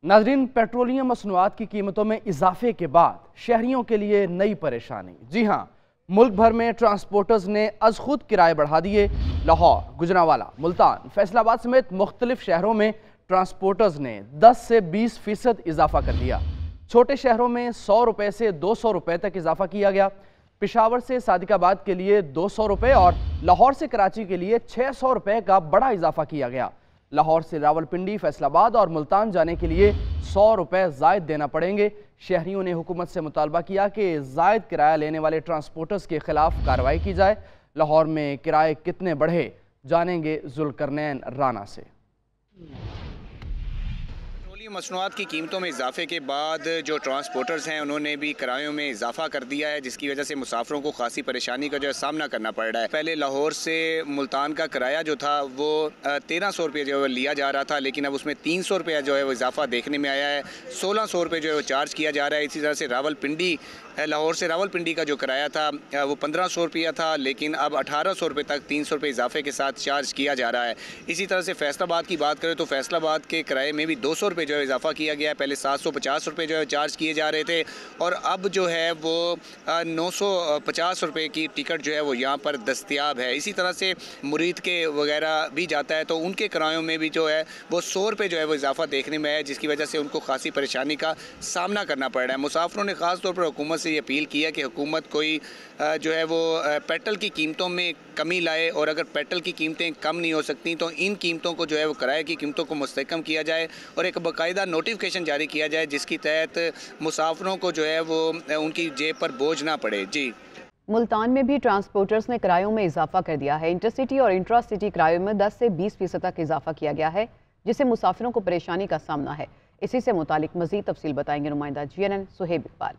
नाज़रीन, पेट्रोलियम मसनूआत की कीमतों में इजाफे के बाद शहरियों के लिए नई परेशानी। जी हाँ, मुल्क भर में ट्रांसपोर्टर्स ने अज खुद किराए बढ़ा दिए। लाहौर, गुजरांवाला, मुल्तान, फैसलाबाद समेत मुख्तलिफ शहरों में ट्रांसपोर्टर्स ने 10 से 20% इजाफा कर दिया। छोटे शहरों में 100 रुपये से 200 रुपये तक इजाफा किया गया। पेशावर से सादिकाबाद के लिए 200 रुपये और लाहौर से कराची के लिए 600 रुपये का बड़ा इजाफा किया गया। लाहौर से रावलपिंडी, फैसलाबाद और मुल्तान जाने के लिए 100 रुपये ज़ायद देना पड़ेंगे। शहरियों ने हुकूमत से मुतालबा किया कि ज़ायद किराया लेने वाले ट्रांसपोर्टर्स के खिलाफ कार्रवाई की जाए। लाहौर में किराए कितने बढ़े, जानेंगे जुल्करनैन राना से। मसनूआत की कीमतों में इजाफे के बाद जो ट्रांसपोर्टर्स हैं उन्होंने भी किरायों में इजाफा कर दिया है, जिसकी वजह से मुसाफिरों को खासी परेशानी का जो है सामना करना पड़ रहा है। पहले लाहौर से मुल्तान का किराया जो था वो 1300 रुपये जो है लिया जा रहा था, लेकिन अब उसमें 300 रुपया जो है वो इजाफा देखने में आया है। 1600 रुपये जो है वो चार्ज किया जा रहा है। इसी तरह से रावलपिंडी, लाहौर से रावलपिंडी का जो किराया था वो 1500 रुपया था, लेकिन अब 1800 रुपये तक 300 रुपये इजाफे के साथ चार्ज किया जा रहा है। इसी तरह से फैसलाबाद की बात करें तो फैसलाबाद के किराए में भी 200 रुपये जो है इजाफा किया गया है। पहले 750 रुपये जो है चार्ज किए जा रहे थे और अब जो है वो 950 रुपये की टिकट जो है वो यहाँ पर दस्तयाब है। इसी तरह से मुरीद के वगैरह भी जाता है तो उनके किरायों में भी जो है वो 100 रुपये जो है वो इजाफा देखने में आया, जिसकी वजह से उनको खासी परेशानी का सामना करना पड़ रहा है। मुसाफिरों ने ख़ास तौर पर हुकूमत से ये अपील की है कि हुकूमत कोई जो है वो पेट्रोल की कीमतों में कमी लाए, और अगर पेट्रोल की कीमतें कम नहीं हो सकती तो इन कीमतों को जो है वो किराए की कीमतों को मुस्तहकम किया जाए और एक बाकायदा नोटिफिकेशन जारी किया जाए, जिसकी तहत मुसाफिरों को जो है वो उनकी जेब पर बोझ ना पड़े। जी, मुल्तान में भी ट्रांसपोर्टर्स ने किरायों में इजाफा कर दिया है। इंटरसिटी और इंट्रा सिटी किरायों में 10 से 20% तक इजाफा किया गया है, जिससे मुसाफिरों को परेशानी का सामना है। इसी से मुतालिक मजीद तफसील बताएंगे नुमाइंदा GNN सुहेब इकबाल।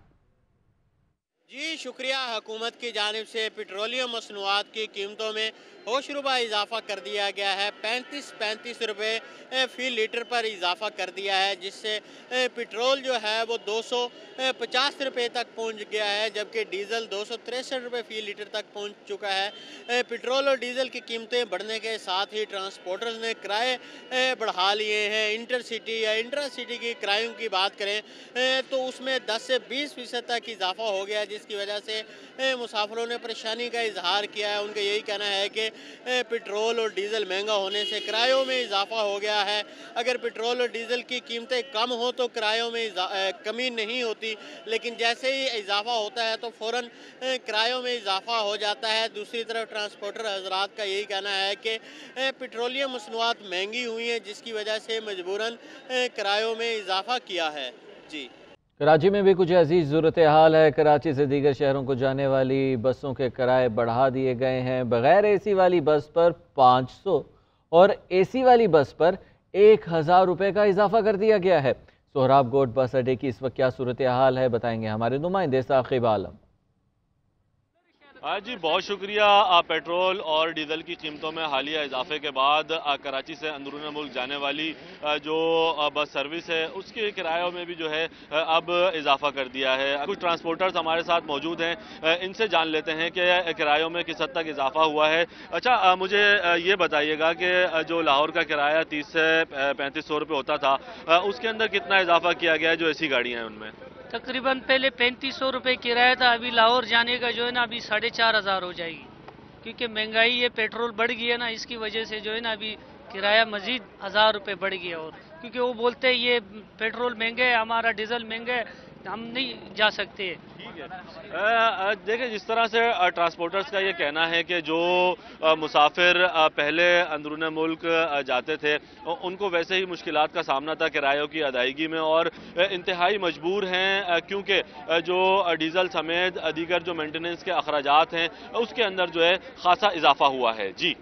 जी शुक्रिया। हुकूमत की जानिब से पेट्रोलियम मसनूआत की कीमतों में होशरुबा इजाफा कर दिया गया है। 35 रुपये फ़ी लीटर पर इजाफा कर दिया है, जिससे पेट्रोल जो है वो 250 रुपये तक पहुंच गया है, जबकि डीज़ल 263 रुपये फ़ी लीटर तक पहुंच चुका है। पेट्रोल और डीज़ल की कीमतें बढ़ने के साथ ही ट्रांसपोर्टर्स ने किराए बढ़ा लिए हैं। इंटरसिटी या इंट्रा सिटी की किरायों की बात करें तो उसमें 10 से 20% तक इजाफा हो गया, जिसकी वजह से मुसाफिरों ने परेशानी का इजहार किया है। उनका यही कहना है कि पेट्रोल और डीज़ल महंगा होने से किरायों में इजाफा हो गया है। अगर पेट्रोल और डीज़ल की कीमतें कम हो तो किरायों में कमी नहीं होती, लेकिन जैसे ही इजाफा होता है तो फ़ौरन किरायों में इजाफा हो जाता है। दूसरी तरफ ट्रांसपोर्टर हजरात का यही कहना है कि पेट्रोलियम मसनूआत महंगी हुई हैं, जिसकी वजह से मजबूरन किरायों में इजाफा किया है। जी, कराची में भी कुछ ऐसी सूरत हाल है। कराची से दीगर शहरों को जाने वाली बसों के किराए बढ़ा दिए गए हैं। बगैर AC वाली बस पर 500 और AC वाली बस पर 1000 रुपये का इजाफा कर दिया गया है। सोहराब गोट बस अड्डे की इस वक्त क्या सूरत हाल है, बताएंगे हमारे नुमाइंदे साकिब आलम। जी बहुत शुक्रिया। पेट्रोल और डीजल की कीमतों में हालिया इजाफे के बाद कराची से अंदरून मुल्क जाने वाली जो बस सर्विस है उसके किरायों में भी जो है अब इजाफा कर दिया है। कुछ ट्रांसपोर्टर्स हमारे साथ मौजूद हैं, इनसे जान लेते हैं कि किरायों में किस हद तक इजाफा हुआ है। अच्छा, मुझे ये बताइएगा कि जो लाहौर का किराया 30 से 3500 रुपये होता था, उसके अंदर कितना इजाफा किया गया है जो ऐसी गाड़ियाँ हैं उनमें? तकरीबन पहले 3500 रुपये किराया था, अभी लाहौर जाने का जो है ना अभी 4500 हो जाएगी, क्योंकि महंगाई ये पेट्रोल बढ़ गई है ना, इसकी वजह से जो है ना अभी किराया मजीद 1000 रुपये बढ़ गया। और क्योंकि वो बोलते हैं ये पेट्रोल महंगे है, हमारा डीजल महंगा है, हम नहीं जा सकते। ठीक है, देखिए जिस तरह से ट्रांसपोर्टर्स का ये कहना है कि जो मुसाफिर पहले अंदरून मुल्क जाते थे उनको वैसे ही मुश्किलात का सामना था किरायों की अदायगी में, और इंतहाई मजबूर हैं क्योंकि जो डीजल समेत दीगर जो मेंटेनेंस के अखराजात हैं उसके अंदर जो है खासा इजाफा हुआ है। जी